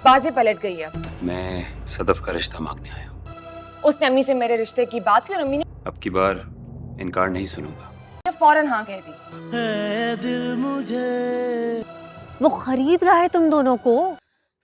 बाजी पलट गई है। मैं सदफ का रिश्ता मांगने आया हूँ। उसने अम्मी से मेरे रिश्ते की बात की और अम्मी ने अब की बार इनकार नहीं सुनूंगा। फौरन हाँ कह दी। है दिल मुझे वो खरीद रहा है तुम दोनों को।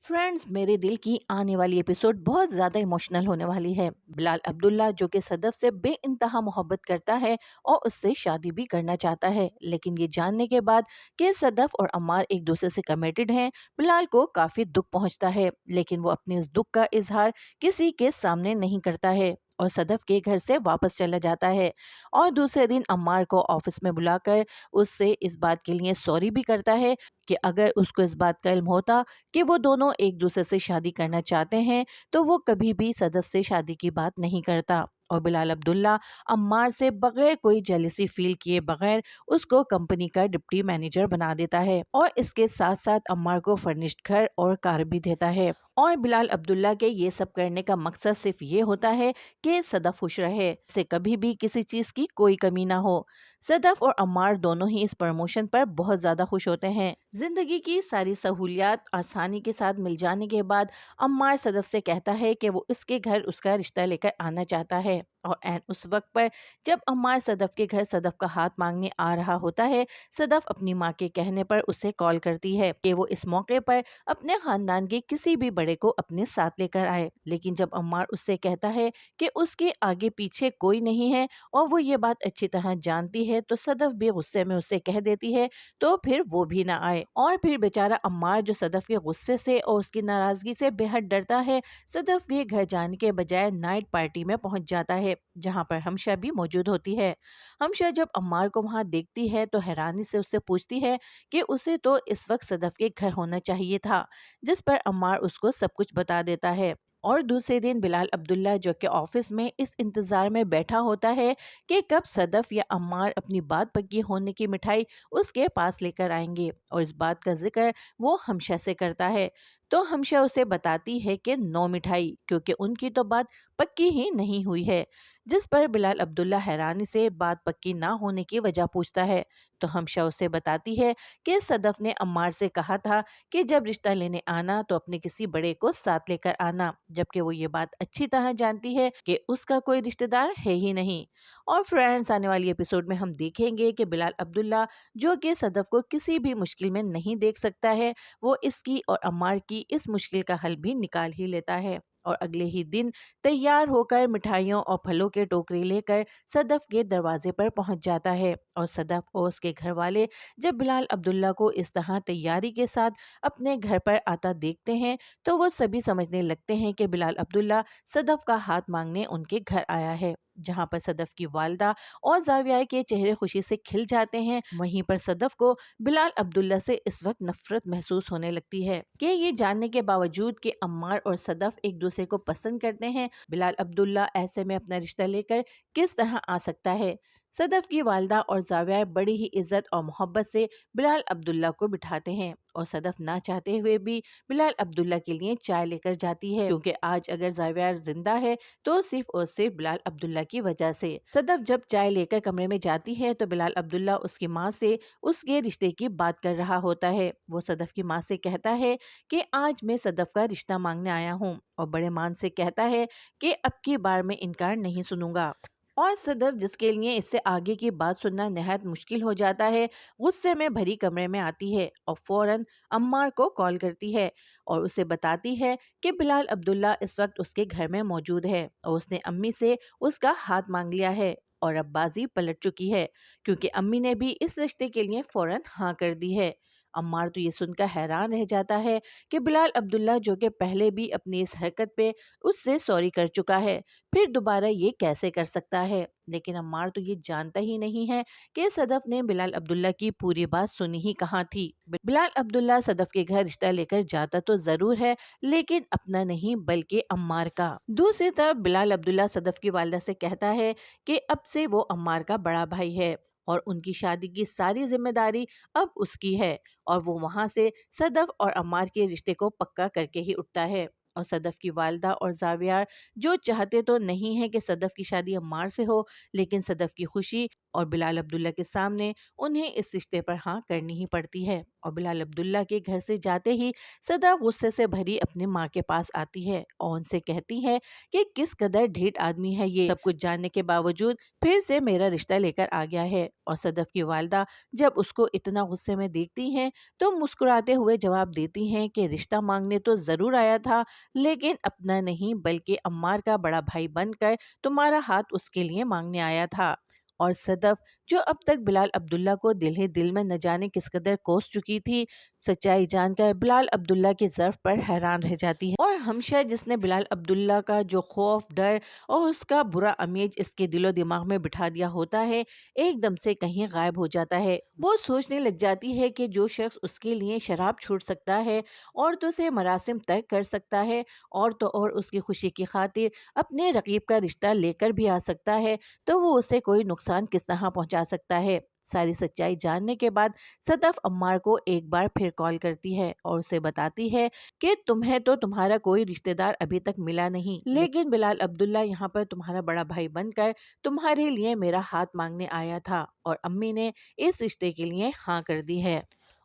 फ्रेंड्स, मेरे दिल की आने वाली एपिसोड बहुत ज़्यादा इमोशनल होने वाली है। बिलाल अब्दुल्ला जो कि सदफ से बेइंतहा मोहब्बत करता है और उससे शादी भी करना चाहता है, लेकिन ये जानने के बाद कि सदफ और अम्मार एक दूसरे से कमिटेड हैं, बिलाल को काफ़ी दुख पहुंचता है। लेकिन वो अपने इस दुख का इजहार किसी के सामने नहीं करता है और सदफ के घर से वापस चला जाता है। और दूसरे दिन अम्मार को ऑफिस में बुलाकर उससे इस बात के लिए सॉरी भी करता है कि अगर उसको इस बात का इल्म होता कि वो दोनों एक दूसरे से शादी करना चाहते हैं तो वो कभी भी सदफ से शादी की बात नहीं करता। और बिलाल अब्दुल्ला अम्मार से बगैर कोई जेलसी फील किए बगैर उसको कंपनी का डिप्टी मैनेजर बना देता है और इसके साथ साथ अम्मार को फर्निश्ड घर और कार भी देता है। और बिलाल अब्दुल्ला के ये सब करने का मकसद सिर्फ ये होता है कि सदफ खुश रहे, से कभी भी किसी चीज की कोई कमी ना हो। सदफ और अम्मार दोनों ही इस प्रमोशन पर बहुत ज्यादा खुश होते हैं। जिंदगी की सारी सहूलियात आसानी के साथ मिल जाने के बाद अम्मार सदफ से कहता है कि वो इसके घर उसका रिश्ता लेकर आना चाहता है। और ऐन उस वक्त पर जब अम्मार सदफ के घर सदफ का हाथ मांगने आ रहा होता है, सदफ अपनी माँ के कहने पर उसे कॉल करती है कि वो इस मौके पर अपने खानदान के किसी भी बड़े को अपने साथ लेकर आए। लेकिन जब अम्मार उससे कहता है कि उसके आगे पीछे कोई नहीं है और वो ये बात अच्छी तरह जानती है, तो सदफ भी गुस्से में उसे कह देती है तो फिर वो भी ना आए। और फिर बेचारा अम्मार जो सदफ के गुस्से से और उसकी नाराजगी से बेहद डरता है, सदफ के घर जाने के बजाय नाइट पार्टी में पहुंच जाता है जहां पर हमशा भी मौजूद होती है। हमशा जब अम्मार को वहां देखती है तो हैरानी से उससे पूछती है कि उसे तो इस वक्त सदफ के घर होना चाहिए था, जिस पर अम्मार उसको सब कुछ बता देता है। और दूसरे दिन बिलाल अब्दुल्ला जो कि ऑफिस में इस इंतजार में बैठा होता है कि कब सदफ या अम्मार अपनी बात पक्की होने की मिठाई उसके पास लेकर आएंगे, और इस बात का जिक्र वो हमशा से करता है। तो हमशा उसे बताती है कि नो मिठाई, क्योंकि उनकी तो बात पक्की ही नहीं हुई है। जिस पर बिलाल अब्दुल्ला हैरानी से बात पक्की ना होने की वजह पूछता है। तो हमशा उसे बताती है कि सदफ ने अम्मार से कहा था कि जब रिश्ता लेने आना तो अपने किसी बड़े को साथ लेकर आना, जबकि वो ये बात अच्छी तरह जानती है कि उसका कोई रिश्तेदार है ही नहीं। और फ्रेंड्स, आने वाली एपिसोड में हम देखेंगे कि बिलाल अब्दुल्ला जो कि सदफ को किसी भी मुश्किल में नहीं देख सकता है, वो इसकी और अम्मार की इस मुश्किल का हल भी निकाल ही लेता है। और अगले ही दिन तैयार होकर मिठाइयों और फलों के टोकरी लेकर सदफ के दरवाजे पर पहुंच जाता है। और सदफ और उसके घर वाले जब बिलाल अब्दुल्ला को इस तरह तैयारी के साथ अपने घर पर आता देखते हैं तो वो सभी समझने लगते हैं कि बिलाल अब्दुल्ला सदफ का हाथ मांगने उनके घर आया है। जहां पर सदफ की वालदा और जाविया के चेहरे खुशी से खिल जाते हैं, वहीं पर सदफ को बिलाल अब्दुल्ला से इस वक्त नफरत महसूस होने लगती है कि ये जानने के बावजूद कि अम्मार और सदफ एक दूसरे को पसंद करते हैं, बिलाल अब्दुल्ला ऐसे में अपना रिश्ता लेकर किस तरह आ सकता है। सदफ की वालदा और जाविया बड़ी ही इज्जत और मोहब्बत से बिलाल अब्दुल्ला को बिठाते हैं और सदफ ना चाहते हुए भी बिलाल अब्दुल्ला के लिए चाय लेकर जाती है, क्योंकि आज अगर जाविया जिंदा है तो सिर्फ और सिर्फ बिलाल अब्दुल्ला की वजह से। सदफ जब चाय लेकर कमरे में जाती है तो बिलाल अब्दुल्ला उसकी माँ से उसके रिश्ते की बात कर रहा होता है। वो सदफ की माँ से कहता है कि आज मैं सदफ का रिश्ता मांगने आया हूँ, और बड़े मान से कहता है कि अब की बार मैं इनकार नहीं सुनूंगा। और सदफ जिसके लिए इससे आगे की बात सुनना नहायत मुश्किल हो जाता है, गुस्से में भरी कमरे में आती है और फौरन अम्मार को कॉल करती है और उसे बताती है कि बिलाल अब्दुल्ला इस वक्त उसके घर में मौजूद है और उसने अम्मी से उसका हाथ मांग लिया है और अब बाजी पलट चुकी है, क्योंकि अम्मी ने भी इस रिश्ते के लिए फौरन हाँ कर दी है। अम्मार तो ये सुनकर हैरान रह जाता है कि बिलाल अब्दुल्ला जो कि पहले भी अपनी इस हरकत पे उससे सॉरी कर चुका है, फिर दोबारा ये कैसे कर सकता है। लेकिन अम्मार तो ये जानता ही नहीं है कि सदफ ने बिलाल अब्दुल्ला की पूरी बात सुनी ही कहाँ थी। बिलाल अब्दुल्ला सदफ के घर रिश्ता लेकर जाता तो जरूर है, लेकिन अपना नहीं बल्कि अम्मार का। दूसरी तरफ बिलाल अब्दुल्ला सदफ की वालिदा से कहता है कि अब से वो अम्मार का बड़ा भाई है और उनकी शादी की सारी जिम्मेदारी अब उसकी है, और वो वहां से सदफ और अम्मार के रिश्ते को पक्का करके ही उठता है। और सदफ की वालदा और जावियार जो चाहते तो नहीं है कि सदफ की शादी अम्मार से हो, लेकिन सदफ की खुशी اور بلال عبداللہ کے سامنے انہیں اس رشتے پر ہاں کرنی ہی پڑتی ہے۔ اور بلال عبداللہ کے گھر سے جاتے ہی صدف غصے سے بھری اپنی ماں کے پاس آتی ہے اور ان سے کہتی ہے کہ کس قدر ڈھیٹ آدمی ہے یہ، سب کچھ جاننے کے باوجود پھر سے میرا رشتہ لے کر آ گیا ہے۔ اور صدف کی والدہ جب اس کو اتنا غصے میں دیکھتی ہیں تو مسکراتے ہوئے جواب دیتی ہیں کہ رشتہ مانگنے تو ضرور آیا تھا، لیکن اپنا نہیں بلکہ عمار کا بڑا بھائی بن کر تمہارا ہاتھ اس کے لیے مانگنے آیا تھا۔ اور صدف جو اب تک بلال عبداللہ کو دل ہی دل میں نہ جانے کس قدر کوس چکی تھی، سچائی جان کر بلال عبداللہ کی ظرف پر حیران رہ جاتی ہے۔ اور ہمشہ جس نے بلال عبداللہ کا جو خوف، ڈر اور اس کا برا امیج اس کے دل و دماغ میں بٹھا دیا ہوتا ہے، ایک دم سے کہیں غائب ہو جاتا ہے۔ وہ سوچنے لگ جاتی ہے کہ جو شخص اس کے لیے شراب چھوڑ سکتا ہے، عورتوں سے مراسم ترک کر سکتا ہے، اور تو اور اس کی خوشی کی خاطر اپنے رقیب کا رشتہ لے کر بھی آ سکتا ہے، تو وہ اسے کوئی نقصان کس طرح پہنچا سکتا ہے۔ ساری سچائی جاننے کے بعد صدف عمار کو ایک بار پھر کال کرتی ہے اور اسے بتاتی ہے کہ تمہیں تو تمہارا کوئی رشتہ دار ابھی تک ملا نہیں، لیکن بلال عبداللہ یہاں پر تمہارا بڑا بھائی بن کر تمہارے لیے میرا ہاتھ مانگنے آیا تھا اور امی نے اس رشتے کے لیے ہاں کر دی ہے۔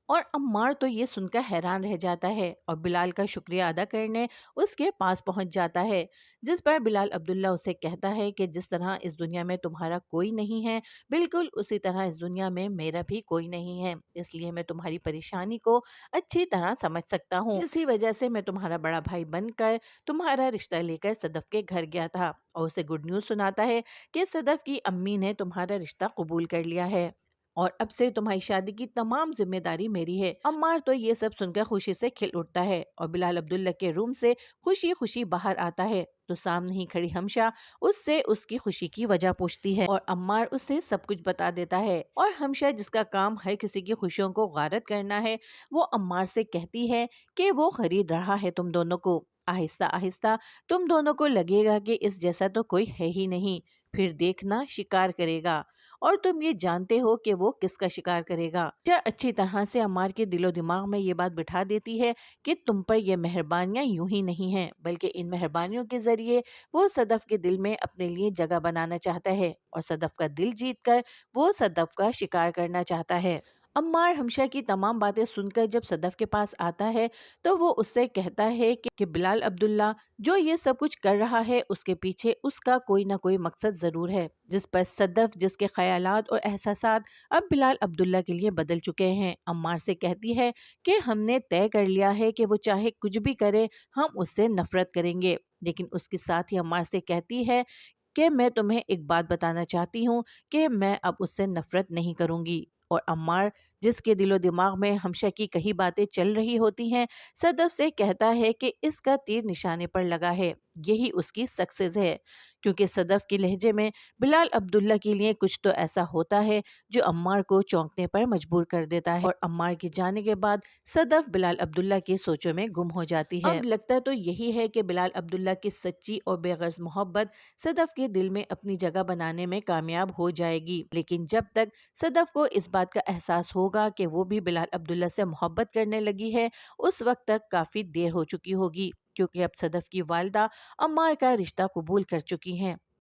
اور عمار تو یہ سن کر حیران رہ جاتا ہے اور بلال کا شکریہ ادا کرنے اس کے پاس پہنچ جاتا ہے، جس پر بلال عبداللہ اسے کہتا ہے کہ جس طرح اس دنیا میں تمہارا کوئی نہیں ہے، بالکل اسی طرح اس دنیا میں میرا بھی کوئی نہیں ہے، اس لیے میں تمہاری پریشانی کو اچھی طرح سمجھ سکتا ہوں، اسی وجہ سے میں تمہارا بڑا بھائی بن کر تمہارا رشتہ لے کر صدف کے گھر گیا تھا اور اسے گڈ نیوز سناتا ہے کہ صدف کی امی نے تمہارا رشتہ قبول کر لیا ہے اور اب سے تمہاری شادی کی تمام ذمہ داری میری ہے۔ عمار تو یہ سب سن کر خوشی سے کھل اٹھتا ہے اور بلال عبداللہ کے روم سے خوشی خوشی باہر آتا ہے تو سامنے ہی کھڑی ہمشہ اس سے اس کی خوشی کی وجہ پوچھتی ہے اور عمار اس سے سب کچھ بتا دیتا ہے۔ اور ہمشہ جس کا کام ہر کسی کی خوشیوں کو غارت کرنا ہے، وہ عمار سے کہتی ہے کہ وہ خرید رہا ہے تم دونوں کو، آہستہ آہستہ تم دونوں کو لگے گا کہ اس جیسا تو کوئی ہے ہی نہیں، پھر دیکھنا شکار کرے گا، اور تم یہ جانتے ہو کہ وہ کس کا شکار کرے گا۔ کیا اچھی طرح سے عمار کے دل و دماغ میں یہ بات بٹھا دیتی ہے کہ تم پر یہ مہربانیاں یوں ہی نہیں ہیں، بلکہ ان مہربانیوں کے ذریعے وہ صدف کے دل میں اپنے لیے جگہ بنانا چاہتا ہے اور صدف کا دل جیت کر وہ صدف کا شکار کرنا چاہتا ہے۔ عمار ہمشہ کی تمام باتیں سن کر جب صدف کے پاس آتا ہے تو وہ اس سے کہتا ہے کہ بلال عبداللہ جو یہ سب کچھ کر رہا ہے اس کے پیچھے اس کا کوئی نہ کوئی مقصد ضرور ہے، جس پر صدف جس کے خیالات اور احساسات اب بلال عبداللہ کے لیے بدل چکے ہیں، عمار سے کہتی ہے کہ ہم نے طے کر لیا ہے کہ وہ چاہے کچھ بھی کرے ہم اس سے نفرت کریں گے، لیکن اس کے ساتھ ہی عمار سے کہتی ہے کہ میں تمہیں ایک بات بتانا چاہتی ہوں کہ میں اب اس سے نفرت نہیں کروں گی۔ اور عمار جس کے دل و دماغ میں ہمشہ کی کئی باتیں چل رہی ہوتی ہیں، صدف سے کہتا ہے کہ اس کا تیر نشانے پر لگا ہے، یہی اس کی سکسیس ہے، کیونکہ صدف کے لہجے میں بلال عبداللہ کے لیے کچھ تو ایسا ہوتا ہے جو عمار کو چونکنے پر مجبور کر دیتا ہے۔ اور عمار کے جانے کے بعد صدف بلال عبداللہ کی سوچوں میں گم ہو جاتی ہے۔ اب لگتا تو یہی ہے کہ بلال عبداللہ کی سچی اور بے غرض محبت صدف کے دل میں اپنی جگہ بنانے میں کامیاب ہو جائے گی، لیکن جب تک صدف کو اس بات کا احساس ہوگا کہ وہ بھی بلال عبداللہ سے محبت کرنے لگی ہے، اس وقت تک کافی دیر ہو چکی ہوگی، کیونکہ اب صدف کی والدہ عمار کا رشتہ قبول کر چکی ہیں